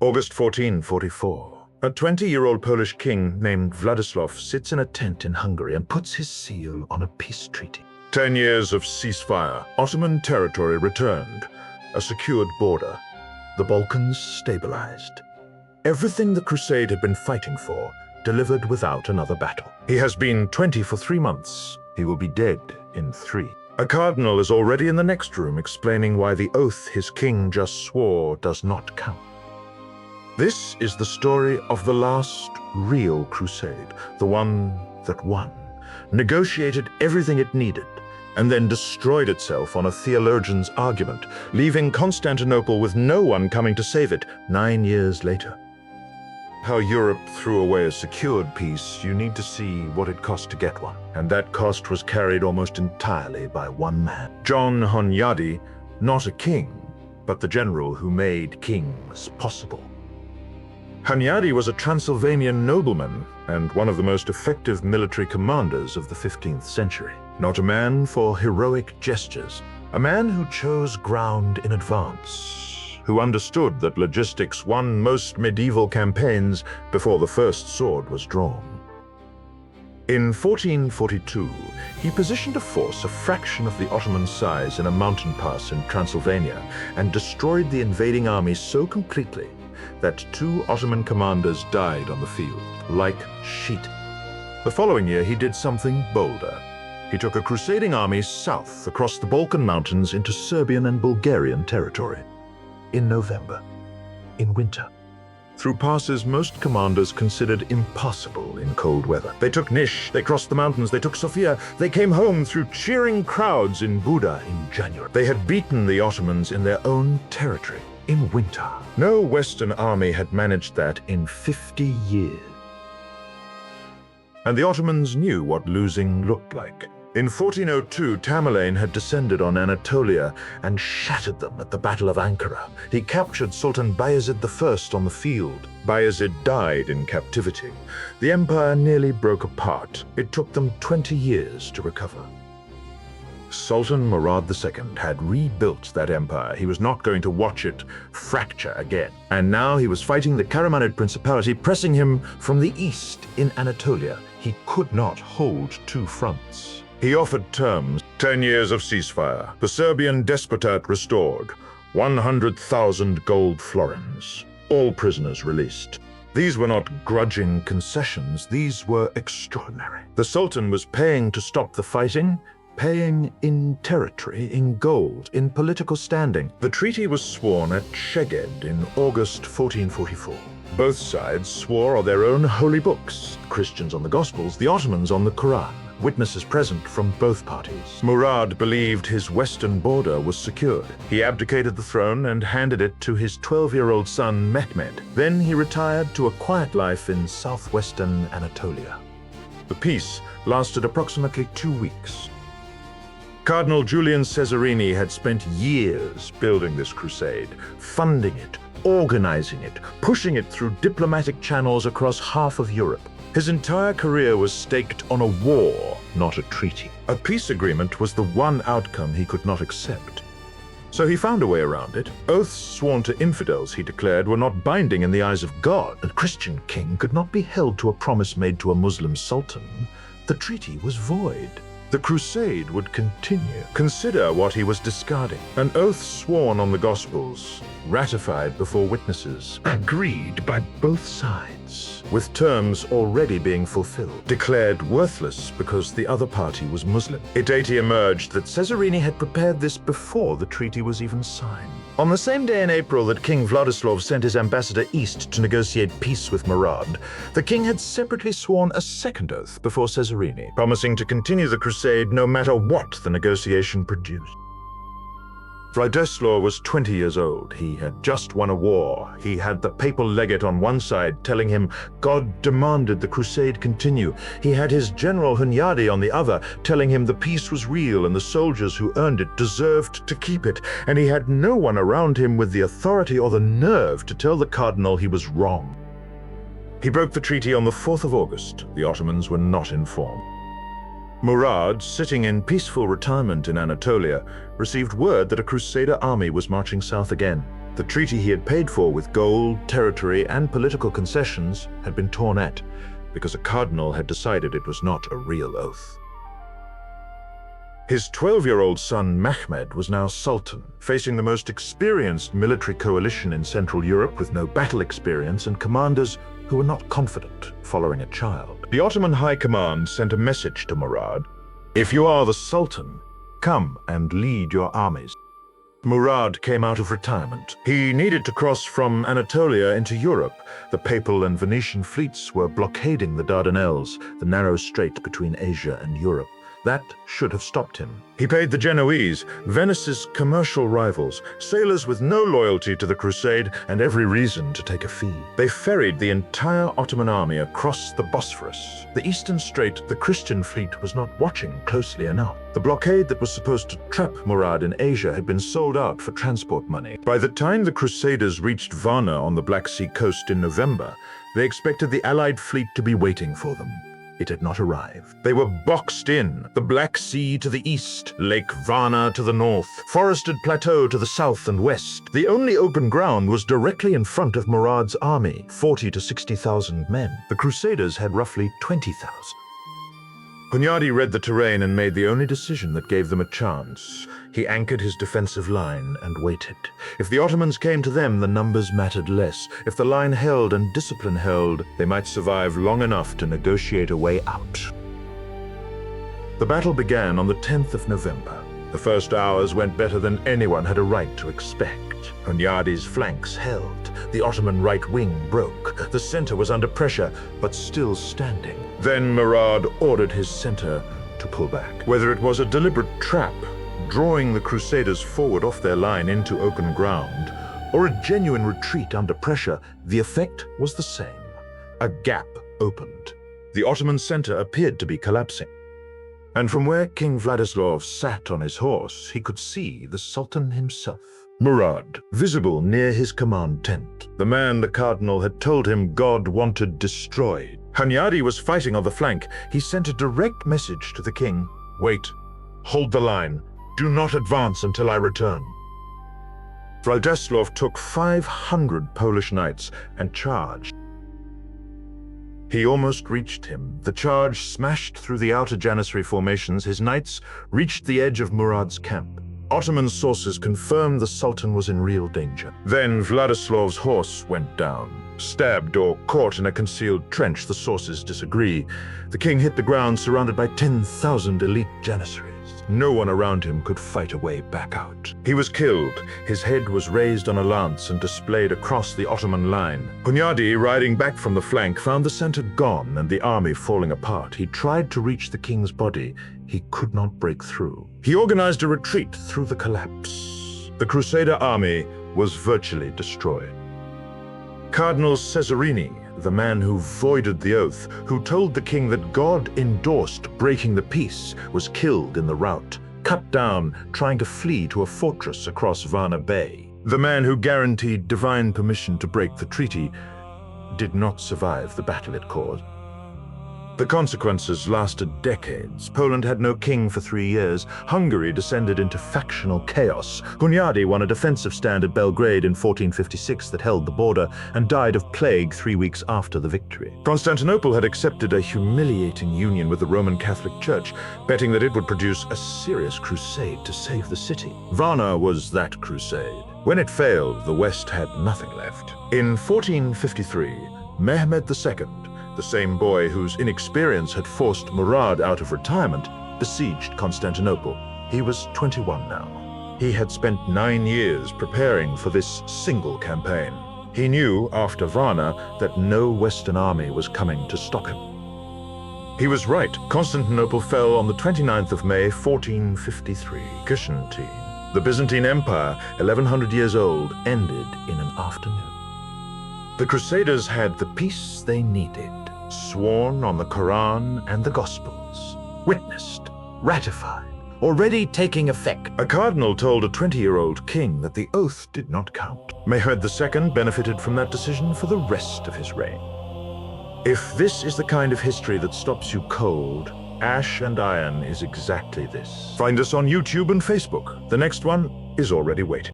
August 1444. A 20-year-old Polish king named Władysław sits in a tent in Hungary and puts his seal on a peace treaty. 10 years of ceasefire. Ottoman territory returned. A secured border. The Balkans stabilized. Everything the Crusade had been fighting for delivered without another battle. He has been 20 for 3 months. He will be dead in 3. A cardinal is already in the next room explaining why the oath his king just swore does not count. This is the story of the last real crusade, the one that won, negotiated everything it needed, and then destroyed itself on a theologian's argument, leaving Constantinople with no one coming to save it 9 years later. How Europe threw away a secured peace, you need to see what it cost to get one. And that cost was carried almost entirely by one man. John Hunyadi, not a king, but the general who made kings possible. Hunyadi was a Transylvanian nobleman and one of the most effective military commanders of the 15th century. Not a man for heroic gestures, a man who chose ground in advance, who understood that logistics won most medieval campaigns before the first sword was drawn. In 1442, he positioned a force a fraction of the Ottoman size in a mountain pass in Transylvania and destroyed the invading army so completely that 2 Ottoman commanders died on the field, like sheep. The following year, he did something bolder. He took a crusading army south across the Balkan mountains into Serbian and Bulgarian territory. In November, in winter, through passes most commanders considered impossible in cold weather. They took Niš, they crossed the mountains, they took Sofia, they came home through cheering crowds in Buda in January. They had beaten the Ottomans in their own territory in winter. No Western army had managed that in 50 years. And the Ottomans knew what losing looked like. In 1402, Tamerlane had descended on Anatolia and shattered them at the Battle of Ankara. He captured Sultan Bayezid I on the field. Bayezid died in captivity. The empire nearly broke apart. It took them 20 years to recover. Sultan Murad II had rebuilt that empire. He was not going to watch it fracture again. And now he was fighting the Karamanid Principality, pressing him from the east in Anatolia. He could not hold 2 fronts. He offered terms: 10 years of ceasefire, the Serbian despotate restored, 100,000 gold florins, all prisoners released. These were not grudging concessions, these were extraordinary. The Sultan was paying to stop the fighting, paying in territory, in gold, in political standing. The treaty was sworn at Szeged in August 1444. Both sides swore on their own holy books, Christians on the Gospels, the Ottomans on the Quran. Witnesses present from both parties. Murad believed his western border was secured. He abdicated the throne and handed it to his 12-year-old son Mehmed. Then he retired to a quiet life in southwestern Anatolia. The peace lasted approximately 2 weeks. Cardinal Cesarini had spent years building this crusade, funding it, organizing it, pushing it through diplomatic channels across half of Europe. His entire career was staked on a war, not a treaty. A peace agreement was the one outcome he could not accept. So he found a way around it. Oaths sworn to infidels, he declared, were not binding in the eyes of God. A Christian king could not be held to a promise made to a Muslim sultan. The treaty was void. The crusade would continue. Consider what he was discarding. An oath sworn on the Gospels, ratified before witnesses, agreed by both sides, with terms already being fulfilled, declared worthless because the other party was Muslim. It later emerged that Cesarini had prepared this before the treaty was even signed. On the same day in April that King Władysław sent his ambassador east to negotiate peace with Murad, the king had separately sworn a second oath before Cesarini, promising to continue the crusade no matter what the negotiation produced. Władysław was 20 years old. He had just won a war. He had the papal legate on one side telling him God demanded the crusade continue. He had his general Hunyadi on the other telling him the peace was real and the soldiers who earned it deserved to keep it. And he had no one around him with the authority or the nerve to tell the cardinal he was wrong. He broke the treaty on the 4th of August. The Ottomans were not informed. Murad, sitting in peaceful retirement in Anatolia, received word that a Crusader army was marching south again. The treaty he had paid for with gold, territory, and political concessions had been torn at because a cardinal had decided it was not a real oath. His 12-year-old son Mehmed was now Sultan, facing the most experienced military coalition in Central Europe with no battle experience and commanders who were not confident following a child. The Ottoman High Command sent a message to Murad: "If you are the Sultan, come and lead your armies." Murad came out of retirement. He needed to cross from Anatolia into Europe. The Papal and Venetian fleets were blockading the Dardanelles, the narrow strait between Asia and Europe. That should have stopped him. He paid the Genoese, Venice's commercial rivals, sailors with no loyalty to the Crusade and every reason to take a fee. They ferried the entire Ottoman army across the Bosphorus. The eastern strait, the Christian fleet was not watching closely enough. The blockade that was supposed to trap Murad in Asia had been sold out for transport money. By the time the Crusaders reached Varna on the Black Sea coast in November, they expected the Allied fleet to be waiting for them. It had not arrived. They were boxed in. The Black Sea to the east, Lake Varna to the north, forested plateau to the south and west. The only open ground was directly in front of Murad's army, 40 to 60,000 men. The Crusaders had roughly 20,000. Hunyadi read the terrain and made the only decision that gave them a chance. He anchored his defensive line and waited. If the Ottomans came to them, the numbers mattered less. If the line held and discipline held, they might survive long enough to negotiate a way out. The battle began on the 10th of November. The first hours went better than anyone had a right to expect. Hunyadi's flanks held. The Ottoman right wing broke. The center was under pressure, but still standing. Then Murad ordered his center to pull back. Whether it was a deliberate trap, drawing the Crusaders forward off their line into open ground, or a genuine retreat under pressure, the effect was the same. A gap opened. The Ottoman center appeared to be collapsing. And from where King Vladislav sat on his horse, he could see the Sultan himself. Murad, visible near his command tent, the man the cardinal had told him God wanted destroyed. Hunyadi was fighting on the flank. He sent a direct message to the king: "Wait, hold the line. Do not advance until I return." Vladislav took 500 Polish knights and charged. He almost reached him. The charge smashed through the outer janissary formations. His knights reached the edge of Murad's camp. Ottoman sources confirmed the Sultan was in real danger. Then Vladislav's horse went down. Stabbed or caught in a concealed trench, the sources disagree. The king hit the ground surrounded by 10,000 elite janissaries. No one around him could fight a way back out. He was killed. His head was raised on a lance and displayed across the Ottoman line. Hunyadi, riding back from the flank, found the center gone and the army falling apart. He tried to reach the king's body. He could not break through. He organized a retreat through the collapse. The Crusader army was virtually destroyed. Cardinal Cesarini, the man who voided the oath, who told the king that God endorsed breaking the peace, was killed in the rout, cut down trying to flee to a fortress across Varna Bay. The man who guaranteed divine permission to break the treaty did not survive the battle it caused. The consequences lasted decades. Poland had no king for 3 years. Hungary descended into factional chaos. Hunyadi won a defensive stand at Belgrade in 1456 that held the border and died of plague 3 weeks after the victory. Constantinople had accepted a humiliating union with the Roman Catholic Church, betting that it would produce a serious crusade to save the city. Varna was that crusade. When it failed, the West had nothing left. In 1453, Mehmed II, the same boy whose inexperience had forced Murad out of retirement, besieged Constantinople. He was 21 now. He had spent 9 years preparing for this single campaign. He knew, after Varna, that no Western army was coming to stop him. He was right. Constantinople fell on the 29th of May, 1453. Constantine, the Byzantine Empire, 1100 years old, ended in an afternoon. The Crusaders had the peace they needed, sworn on the Quran and the Gospels, witnessed, ratified, already taking effect. A cardinal told a 20-year-old king that the oath did not count. Mehmed II benefited from that decision for the rest of his reign. If this is the kind of history that stops you cold, Ash and Iron is exactly this. Find us on YouTube and Facebook. The next one is already waiting.